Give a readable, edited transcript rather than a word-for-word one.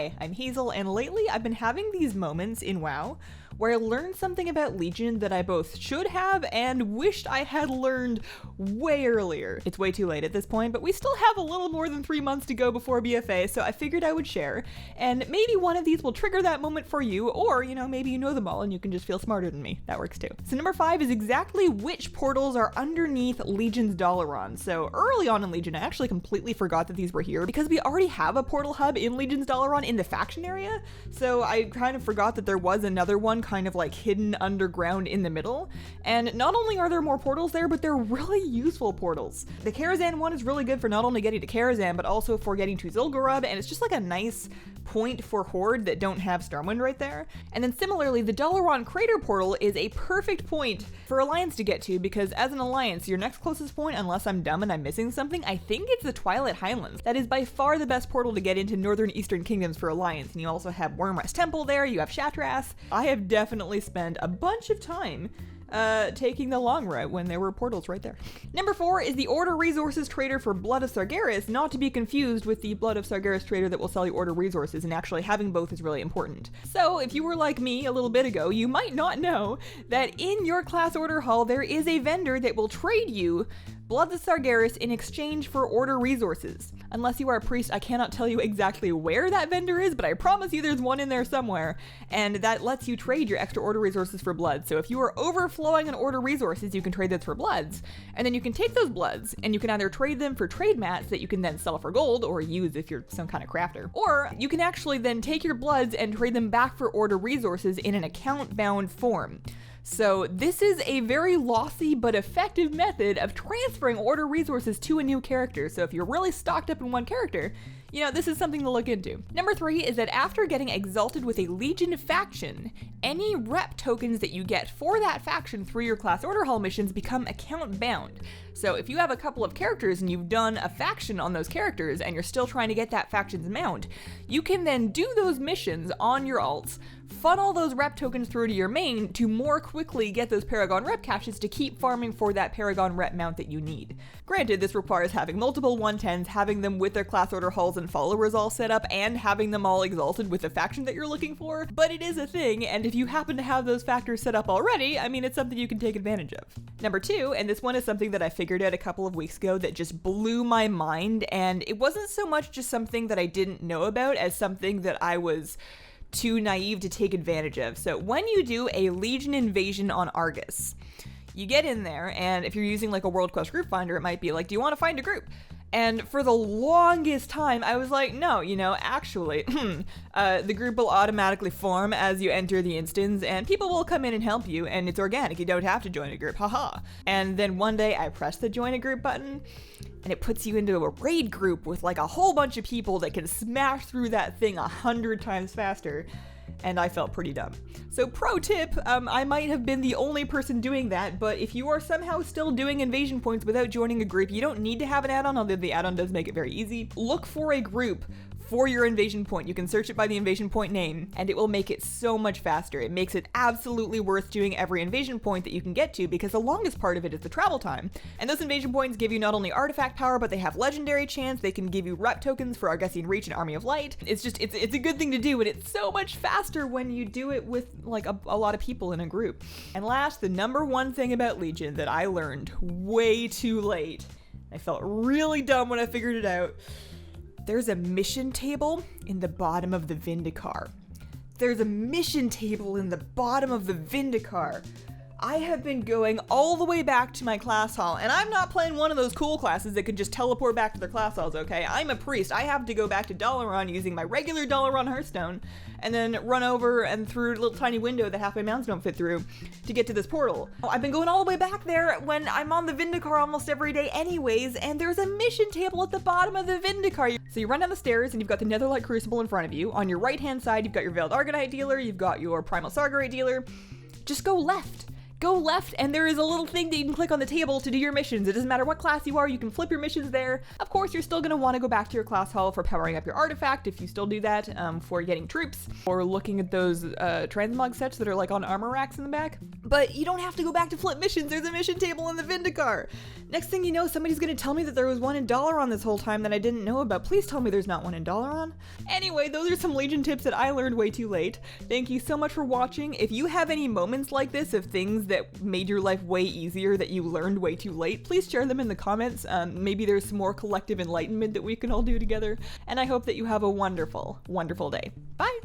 Hi, I'm Hazel, and lately I've been having these moments in WoW where I learned something about Legion that I both should have and wished I had learned way earlier. It's way too late at this point, but we still have a little more than 3 months to go before BFA, so I figured I would share, and maybe one of these will trigger that moment for you, or, maybe you know them all and you can just feel smarter than me. That works too. So number 5 is exactly which portals are underneath Legion's Dalaran. So early on in Legion, I actually completely forgot that these were here because we already have a portal hub in Legion's Dalaran in the faction area, so I kind of forgot that there was another one kind of like hidden underground in the middle. And not only are there more portals there, but they're really useful portals. The Karazhan one is really good for not only getting to Karazhan, but also for getting to Zul'Gurub, and it's just like a nice point for Horde that don't have Stormwind right there. And then similarly, the Dalaran Crater portal is a perfect point for Alliance to get to, because as an Alliance, your next closest point, unless I'm dumb and I'm missing something, I think it's the Twilight Highlands. That is by far the best portal to get into Northern Eastern Kingdoms for Alliance, and you also have Wormrest Temple there, you have Shattrath. I have definitely spent a bunch of time taking the long route when there were portals right there. Number 4 is the Order Resources trader for Blood of Sargeras, not to be confused with the Blood of Sargeras trader that will sell you Order Resources, and actually having both is really important. So if you were like me a little bit ago, you might not know that in your class order hall there is a vendor that will trade you Blood of Sargeras in exchange for Order Resources. Unless you are a priest, I cannot tell you exactly where that vendor is, but I promise you there's one in there somewhere, and that lets you trade your extra Order Resources for Bloods. So if you are overflowing on Order Resources, you can trade those for Bloods, and then you can take those Bloods, and you can either trade them for trade mats that you can then sell for gold, or use if you're some kind of crafter, or you can actually then take your Bloods and trade them back for Order Resources in an account-bound form. So this is a very lossy but effective method of transferring Order Resources to a new character. So if you're really stocked up in one character, this is something to look into. Number 3 is that after getting exalted with a Legion faction, any rep tokens that you get for that faction through your class order hall missions become account bound. So if you have a couple of characters and you've done a faction on those characters and you're still trying to get that faction's mount, you can then do those missions on your alts, funnel those rep tokens through to your main to more quickly get those Paragon rep caches to keep farming for that Paragon rep mount that you need. Granted, this requires having multiple 110s, having them with their class order halls and followers all set up, and having them all exalted with the faction that you're looking for, but it is a thing, and if you happen to have those factors set up already, it's something you can take advantage of. Number 2, and this one is something that I figured out a couple of weeks ago that just blew my mind, and it wasn't so much just something that I didn't know about as something that I was too naive to take advantage of. So when you do a Legion invasion on Argus, you get in there, and if you're using like a World Quest group finder, it might be like, do you want to find a group? And for the longest time, I was like, no, actually, the group will automatically form as you enter the instance, and people will come in and help you, and it's organic. You don't have to join a group, haha. And then one day I pressed the join a group button, and it puts you into a raid group with like a whole bunch of people that can smash through that thing 100 times faster. And I felt pretty dumb. So pro tip, I might have been the only person doing that, but if you are somehow still doing invasion points without joining a group, you don't need to have an add-on, although the add-on does make it very easy. Look for a group for your invasion point. You can search it by the invasion point name, and it will make it so much faster. It makes it absolutely worth doing every invasion point that you can get to, because the longest part of it is the travel time. And those invasion points give you not only artifact power, but they have legendary chance. They can give you rep tokens for Argusian Reach and Army of Light. It's a good thing to do, and it's so much faster when you do it with like a lot of people in a group. And last, the number 1 thing about Legion that I learned way too late. I felt really dumb when I figured it out. There's a mission table in the bottom of the Vindicar. There's a mission table in the bottom of the Vindicar. I have been going all the way back to my class hall, and I'm not playing one of those cool classes that can just teleport back to their class halls, okay? I'm a priest. I have to go back to Dalaran using my regular Dalaran Hearthstone, and then run over and through a little tiny window that half my mounts don't fit through to get to this portal. I've been going all the way back there when I'm on the Vindicar almost every day anyways, and there's a mission table at the bottom of the Vindicar. So you run down the stairs, and you've got the Netherlight Crucible in front of you. On your right-hand side, you've got your Veiled Argonite dealer, you've got your Primal Sargerite dealer. Just go left. go left and there is a little thing that you can click on the table to do your missions. It doesn't matter what class you are, you can flip your missions there. Of course, you're still going to want to go back to your class hall for powering up your artifact if you still do that, for getting troops, or looking at those transmog sets that are like on armor racks in the back. But you don't have to go back to flip missions. There's a mission table in the Vindicar. Next thing you know, somebody's going to tell me that there was one in Dalaran this whole time that I didn't know about. Please tell me there's not one in Dalaran. Anyway, those are some Legion tips that I learned way too late. Thank you so much for watching. If you have any moments like this of things that made your life way easier that you learned way too late, please share them in the comments. Maybe there's some more collective enlightenment that we can all do together. And I hope that you have a wonderful, wonderful day. Bye!